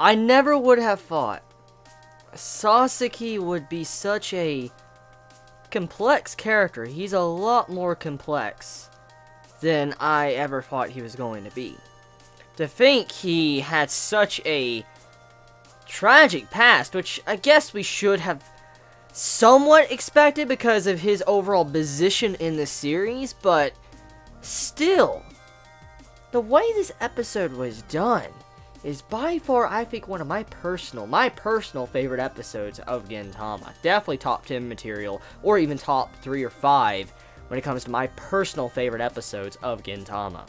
I never would have thought Sasaki would be such a complex character. He's a lot more complex than I ever thought he was going to be. To think he had such a tragic past, which I guess we should have somewhat expected because of his overall position in the series, but still, the way this episode was done is by far, I think, one of my personal favorite episodes of Gintama. Definitely top 10 material, or even top 3 or 5 when it comes to my personal favorite episodes of Gintama.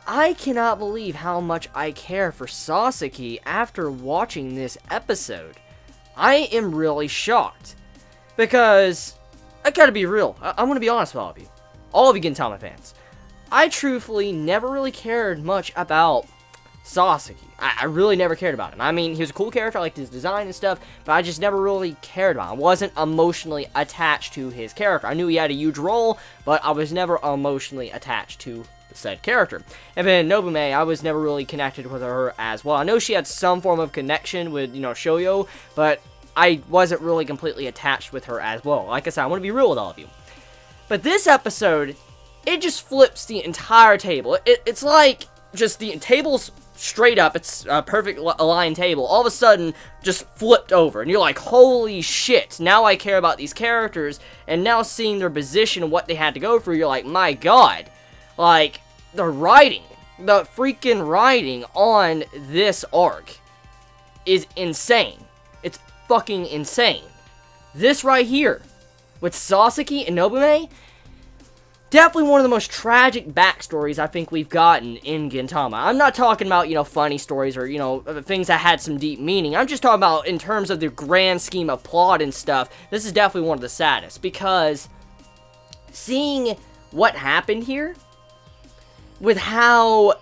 I cannot believe how much I care for Sasaki after watching this episode. I am really shocked. Because, I gotta be real, I'm gonna be honest with all of you Gintama fans. I truthfully never really cared much about Sasaki. I really never cared about him. I mean, he was a cool character, I liked his design and stuff, but I just never really cared about him. I wasn't emotionally attached to his character. I knew he had a huge role, but I was never emotionally attached to said character. And then Nobume, I was never really connected with her as well. I know she had some form of connection with, Shoyo, but I wasn't really completely attached with her as well. Like I said, I want to be real with all of you. But this episode, it just flips the entire table. It's like just the table's straight up. It's a perfect aligned table. All of a sudden, just flipped over. And you're like, holy shit. Now I care about these characters. And now seeing their position and what they had to go through, you're like, my god. Like, the freaking writing on this arc is insane. It's fucking insane. This right here, with Sasaki and Nobume, definitely one of the most tragic backstories I think we've gotten in Gintama. I'm not talking about, funny stories or, things that had some deep meaning. I'm just talking about in terms of the grand scheme of plot and stuff. This is definitely one of the saddest, because seeing what happened here, with how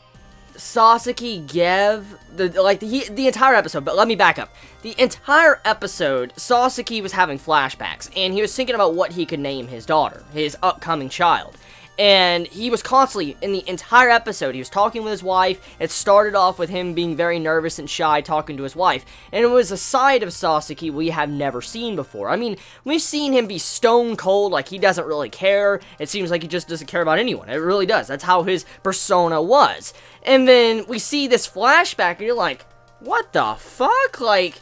Sasaki gave the entire episode, but let me back up. The entire episode, Sasaki was having flashbacks, and he was thinking about what he could name his daughter, his upcoming child. And he was constantly, in the entire episode, he was talking with his wife. It started off with him being very nervous and shy talking to his wife. And it was a side of Sasaki we have never seen before. I mean, we've seen him be stone cold, like he doesn't really care. It seems like he just doesn't care about anyone. It really does. That's how his persona was. And then we see this flashback, and you're like, what the fuck? Like,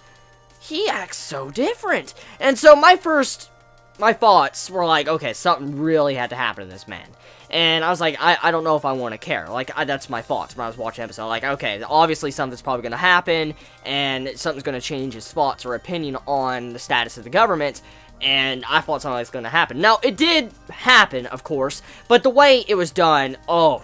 he acts so different. And so my thoughts were like, okay, something really had to happen to this man. And I was like, I don't know if I want to care. Like, that's my thoughts when I was watching the episode. Like, okay, obviously something's probably going to happen, and something's going to change his thoughts or opinion on the status of the government, and I thought something was going to happen. Now, it did happen, of course, but the way it was done, oh,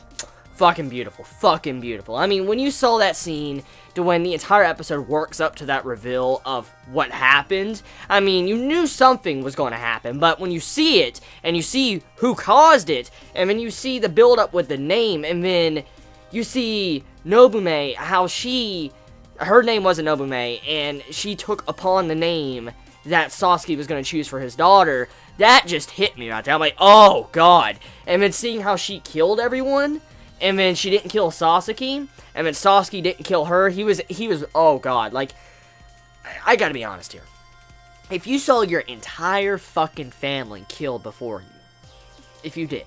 fucking beautiful. Fucking beautiful. I mean, when you saw that scene, to when the entire episode works up to that reveal of what happened, I mean, you knew something was going to happen, but when you see it, and you see who caused it, and then you see the build-up with the name, and then you see Nobume, how her name wasn't Nobume, and she took upon the name that Sasaki was going to choose for his daughter, that just hit me right there. I'm like, oh, God. And then seeing how she killed everyone, and then she didn't kill Sasaki, and then Sasaki didn't kill her. He was, oh god, like, I gotta be honest here. If you saw your entire fucking family killed before you, if you did,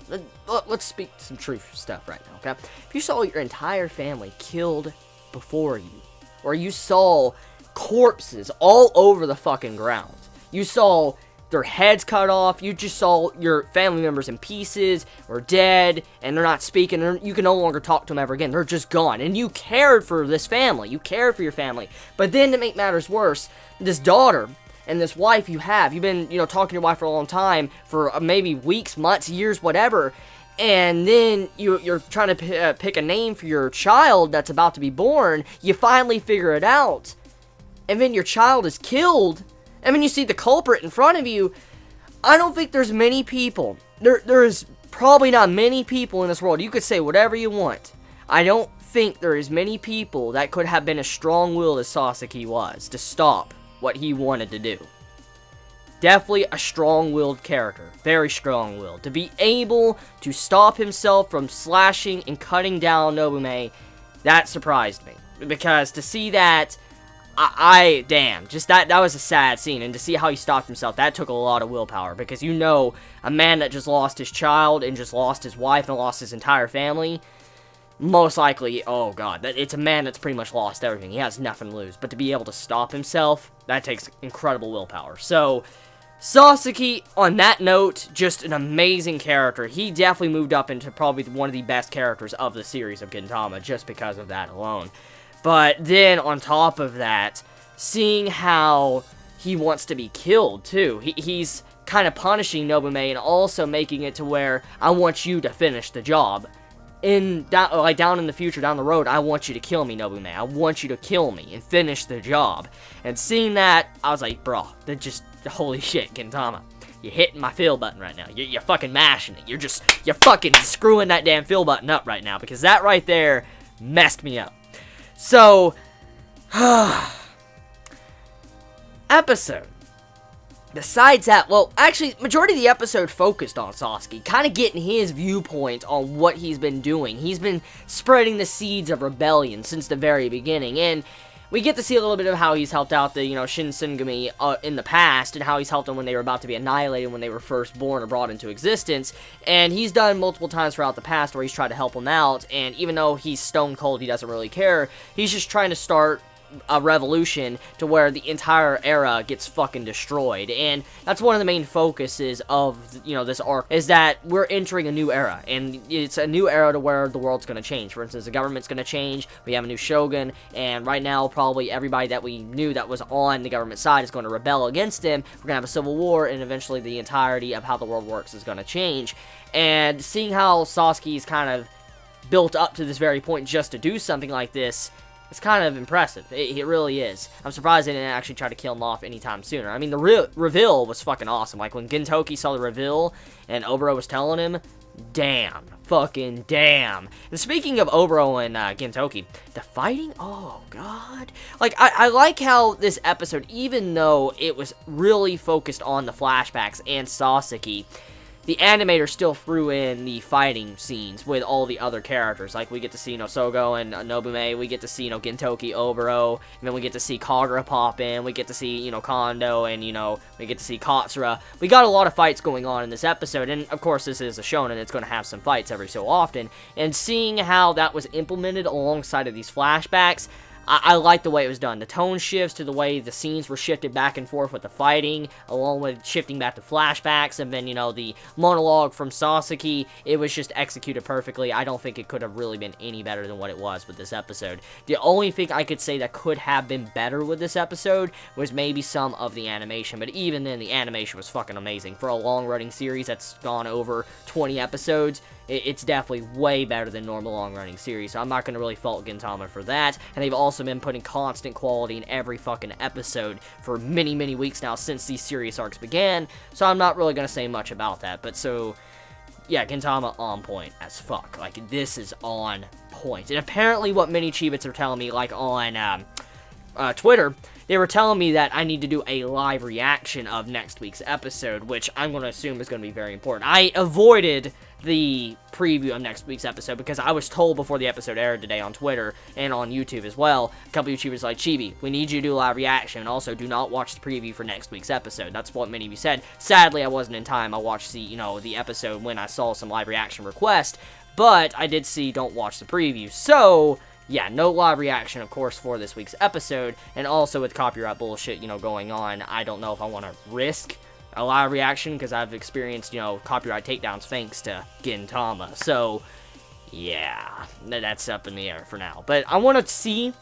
let's speak some truth stuff right now, okay? If you saw your entire family killed before you, or you saw corpses all over the fucking ground, you saw their heads cut off, you just saw your family members in pieces, or dead, and they're not speaking, you can no longer talk to them ever again, they're just gone, and you cared for this family, you cared for your family, but then to make matters worse, this daughter, and this wife you've been, talking to your wife for a long time, for maybe weeks, months, years, whatever, and then you're trying to pick a name for your child that's about to be born, you finally figure it out, and then your child is killed, and when you see the culprit in front of you, I don't think there's many people. There's probably not many people in this world. You could say whatever you want. I don't think there is many people that could have been as strong-willed as Sasaki was to stop what he wanted to do. Definitely a strong-willed character. Very strong-willed. To be able to stop himself from slashing and cutting down Nobume, that surprised me. because to see that, damn, just that was a sad scene, and to see how he stopped himself, that took a lot of willpower, because you know, a man that just lost his child, and just lost his wife, and lost his entire family, most likely, oh god, it's a man that's pretty much lost everything. He has nothing to lose, but to be able to stop himself, that takes incredible willpower. So, Sasaki, on that note, just an amazing character. He definitely moved up into probably one of the best characters of the series of Gintama, just because of that alone. But then, on top of that, seeing how he wants to be killed, too. He's kind of punishing Nobume and also making it to where, I want you to finish the job. Down in the future, down the road, I want you to kill me, Nobume. I want you to kill me and finish the job. And seeing that, I was like, bro, that just, holy shit, Gintama. You're hitting my fill button right now. You're fucking mashing it. You're fucking screwing that damn fill button up right now, because that right there messed me up. So, episode. Besides that, well, actually, majority of the episode focused on Sasaki, kind of getting his viewpoint on what he's been doing. He's been spreading the seeds of rebellion since the very beginning, and we get to see a little bit of how he's helped out the, Shinsengumi in the past, and how he's helped them when they were about to be annihilated, when they were first born or brought into existence, and he's done multiple times throughout the past where he's tried to help them out, and even though he's stone cold, he doesn't really care, he's just trying to start a revolution to where the entire era gets fucking destroyed, and that's one of the main focuses of, this arc, is that we're entering a new era, and it's a new era to where the world's gonna change. For instance, the government's gonna change, we have a new shogun, and right now, probably everybody that we knew that was on the government side is going to rebel against him, we're gonna have a civil war, and eventually the entirety of how the world works is gonna change, and seeing how Sasaki's kind of built up to this very point just to do something like this, it's kind of impressive. It really is. I'm surprised they didn't actually try to kill him off anytime sooner. I mean, the reveal was fucking awesome. Like, when Gintoki saw the reveal, and Oboro was telling him, damn. Fucking damn. And speaking of Oboro and Gintoki, the fighting, oh god. Like, I like how this episode, even though it was really focused on the flashbacks and Sasaki, the animator still threw in the fighting scenes with all the other characters. Like, we get to see, Sogo and Nobume, we get to see, Gintoki, Oboro, and then we get to see Kagura pop in, we get to see, Kondo, and, we get to see Katsura. We got a lot of fights going on in this episode, and, of course, this is a shonen, it's going to have some fights every so often, and seeing how that was implemented alongside of these flashbacks, I like the way it was done. The tone shifts to the way the scenes were shifted back and forth with the fighting, along with shifting back to flashbacks, and then, the monologue from Sasaki, it was just executed perfectly. I don't think it could have really been any better than what it was with this episode. The only thing I could say that could have been better with this episode was maybe some of the animation, but even then, the animation was fucking amazing. For a long-running series that's gone over 20 episodes, it's definitely way better than normal long-running series, so I'm not going to really fault Gintama for that, and they've also been putting constant quality in every fucking episode for many, many weeks now since these series arcs began, so I'm not really going to say much about that, but so, yeah, Gintama on point as fuck. Like, this is on point, and apparently what many Chibits are telling me, like, on, Twitter, they were telling me that I need to do a live reaction of next week's episode, which I'm going to assume is going to be very important. I avoided the preview of next week's episode because I was told before the episode aired today on Twitter and on YouTube as well, a couple of YouTubers like, Chibi, we need you to do a live reaction, and also do not watch the preview for next week's episode. That's what many of you said. Sadly, I wasn't in time. I watched the, the episode when I saw some live reaction requests, but I did see don't watch the preview, so yeah, no live reaction, of course, for this week's episode, and also with copyright bullshit, going on, I don't know if I want to risk a live reaction, because I've experienced, copyright takedowns thanks to Gintama, so, yeah, that's up in the air for now, but I want to see,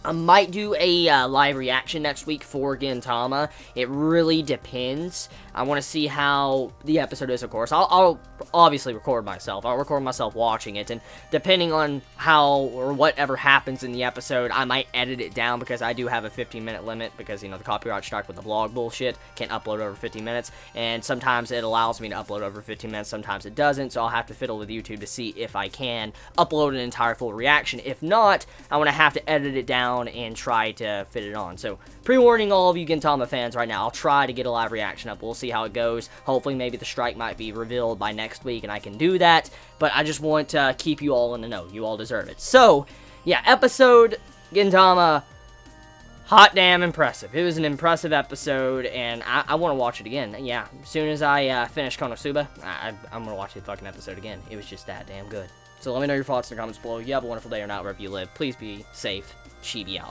I might do a live reaction next week for Gintama. It really depends. I want to see how the episode is, of course. I'll obviously record myself. I'll record myself watching it, and depending on how or whatever happens in the episode, I might edit it down because I do have a 15-minute limit because, the copyright strike with the vlog bullshit. Can't upload over 15 minutes, and sometimes it allows me to upload over 15 minutes, sometimes it doesn't, so I'll have to fiddle with YouTube to see if I can upload an entire full reaction. If not, I'm going to have to edit it down and try to fit it on. So, pre-warning all of you Gintama fans right now, I'll try to get a live reaction up. We'll see how it goes. Hopefully, maybe the strike might be revealed by next week, and I can do that. But I just want to keep you all in the know. You all deserve it. So, yeah, episode Gintama, hot damn impressive. It was an impressive episode, and I want to watch it again. Yeah, as soon as I finish Konosuba, I'm going to watch the fucking episode again. It was just that damn good. So let me know your thoughts in the comments below. You have a wonderful day or not, wherever you live. Please be safe. Chibi out.